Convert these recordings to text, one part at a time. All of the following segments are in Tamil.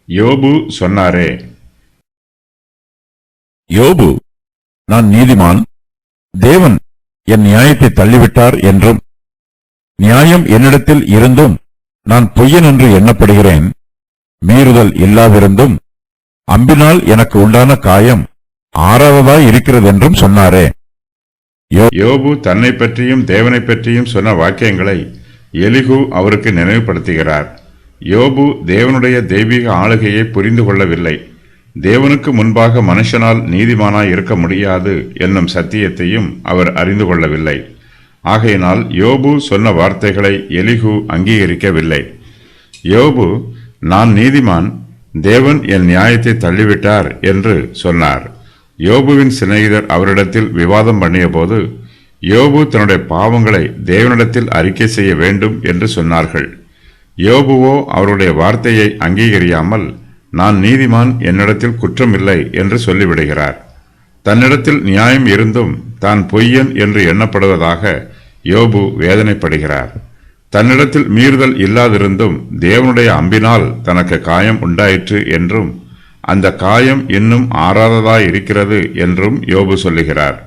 யோபு சொன்னாரே, யோபு, நான் நீதிமான், தேவன் என் நியாயத்தை தள்ளிவிட்டார் என்றும், நியாயம் என்னிடத்தில் இருந்தும் நான் பொய்யன் என்று எண்ணப்படுகிறேன், மீறுதல் இல்லாதிருந்தும் அம்பினால் எனக்கு உண்டான காயம் ஆறாவதாய் இருக்கிறதென்றும் சொன்னாரே. யோபு தன்னை பற்றியும் தேவனை பற்றியும் சொன்ன வாக்கியங்களை எலிகு அவருக்கு நினைவுபடுத்துகிறார். யோபு தேவனுடைய தெய்வீக ஆளுகையை புரிந்து கொள்ளவில்லை. தேவனுக்கு முன்பாக மனுஷனால் நீதிமானாய் இருக்க முடியாது என்னும் சத்தியத்தையும் அவர் அறிந்து கொள்ளவில்லை. ஆகையினால் யோபு சொன்ன வார்த்தைகளை எலிகு அங்கீகரிக்கவில்லை. யோபு, நான் நீதிமான், தேவன் என் நியாயத்தை தள்ளிவிட்டார் என்று சொன்னார். யோபுவின் சிநேகிதர் அவரிடத்தில் விவாதம் பண்ணிய போது யோபு தன்னுடைய பாவங்களை தேவனிடத்தில் அறிக்கை செய்ய வேண்டும் என்று சொன்னார்கள். யோபுவோ அவருடைய வார்த்தையை அங்கீகரியாமல், நான் நீதிமான், என்னிடத்தில் குற்றமில்லை என்று சொல்லிவிடுகிறார். தன்னிடத்தில் நியாயம் இருந்தும் தான் பொய்யன் என்று எண்ணப்படுவதாக யோபு வேதனைப்படுகிறார். தன்னிடத்தில் மீறுதல் இல்லாதிருந்தும் தேவனுடைய அம்பினால் தனக்கு காயம் உண்டாயிற்று என்றும், அந்த காயம் இன்னும் ஆறாததாய் இருக்கிறது என்றும் யோபு சொல்லுகிறார்.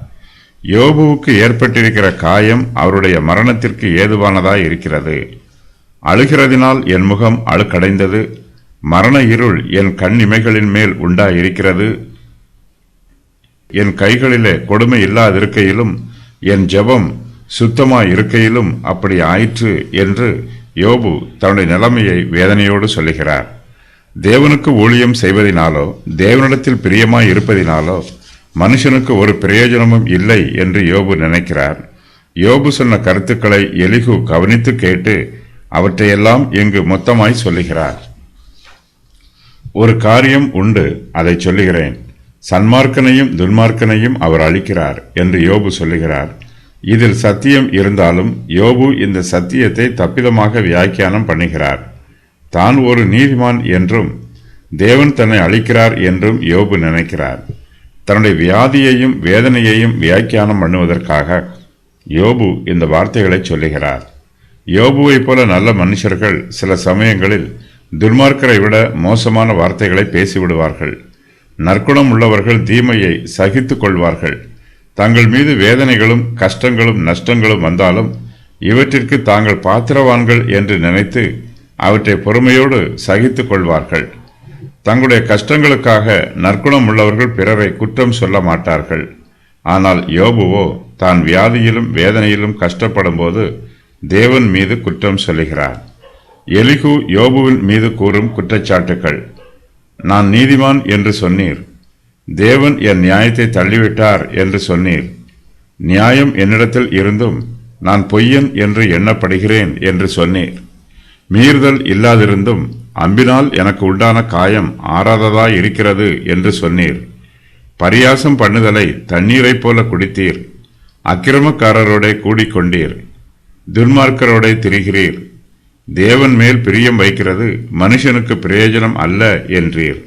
யோபுவுக்கு ஏற்பட்டிருக்கிற காயம் அவருடைய மரணத்திற்கு ஏதுவானதாய் இருக்கிறது. அழுகிறதினால் என் முகம் அழுக்கடைந்தது, மரண இருள் என் கண் இமைகளின் மேல் உண்டாயிருக்கிறது, என் கைகளிலே கொடுமை இல்லாதிருக்கையிலும் என் ஜெபம் சுத்தமாயிருக்கையிலும் அப்படி ஆயிற்று என்று யோபு தன்னுடைய நிலைமையை வேதனையோடு சொல்லுகிறார். தேவனுக்கு ஊழியம் செய்வதினாலோ தேவனிடத்தில் பிரியமாய் இருப்பதினாலோ மனுஷனுக்கு ஒரு பிரயோஜனமும் இல்லை என்று யோபு நினைக்கிறார். யோபு சொன்ன கருத்துக்களை எலிகு கவனித்து கேட்டு அவற்றையெல்லாம் இங்கு மொத்தமாய் சொல்லுகிறார். ஒரு காரியம் உண்டு, அதை சொல்லுகிறேன், சன்மார்க்கனையும் துன்மார்க்கனையும் அவர் அளிக்கிறார் என்று யோபு சொல்லுகிறார். இதில் சத்தியம் இருந்தாலும் யோபு இந்த சத்தியத்தை தப்பிதமாக வியாக்கியானம் பண்ணுகிறார். தான் ஒரு நீதிமான் என்றும் தேவன் தன்னை அளிக்கிறார் என்றும் யோபு நினைக்கிறார். தன்னுடைய வியாதியையும் வேதனையையும் வியாக்கியானம் பண்ணுவதற்காக யோபு இந்த வார்த்தைகளை சொல்லுகிறார். யோபுவை போல நல்ல மனுஷர்கள் சில சமயங்களில் துன்மார்க்கரை விட மோசமான வார்த்தைகளை பேசிவிடுவார்கள். நற்குணம் உள்ளவர்கள் தீமையை சகித்துக் கொள்வார்கள். தங்கள் மீது வேதனைகளும் கஷ்டங்களும் நஷ்டங்களும் வந்தாலும் இவற்றிற்கு தாங்கள் பாத்திரவான்கள் என்று நினைத்து அவற்றை பொறுமையோடு சகித்துக் கொள்வார்கள். தங்களுடைய கஷ்டங்களுக்காக நற்குணம் உள்ளவர்கள் பிறரை குற்றம் சொல்ல மாட்டார்கள். ஆனால் யோபுவோ தான் வியாதியிலும் வேதனையிலும் கஷ்டப்படும் போது தேவன் மீது குற்றம் சொல்லுகிறார். எலிகு யோபுவின் மீது கூறும் குற்றச்சாட்டுக்கள்: நான் நீதிமான் என்று சொன்னீர், தேவன் என் நியாயத்தை தள்ளிவிட்டார் என்று சொன்னீர், நியாயம் என்னிடத்தில் இருந்தும் நான் பொய்யன் என்று எண்ணப்படுகிறேன் என்று சொன்னீர், மீறுதல் இல்லாதிருந்தும் அம்பினால் எனக்கு உண்டான காயம் ஆறாததாய் இருக்கிறது என்று சொன்னீர், பரியாசம் பண்ணுதலை தண்ணீரைப் போல குடித்தீர், அக்கிரமக்காரரோட கூடிக்கொண்டீர், துன்மார்க்கரோட திரிகிறீர், தேவன் மேல் பிரியம் வைக்கிறது மனுஷனுக்கு பிரயோஜனம் அல்ல என்றீர்.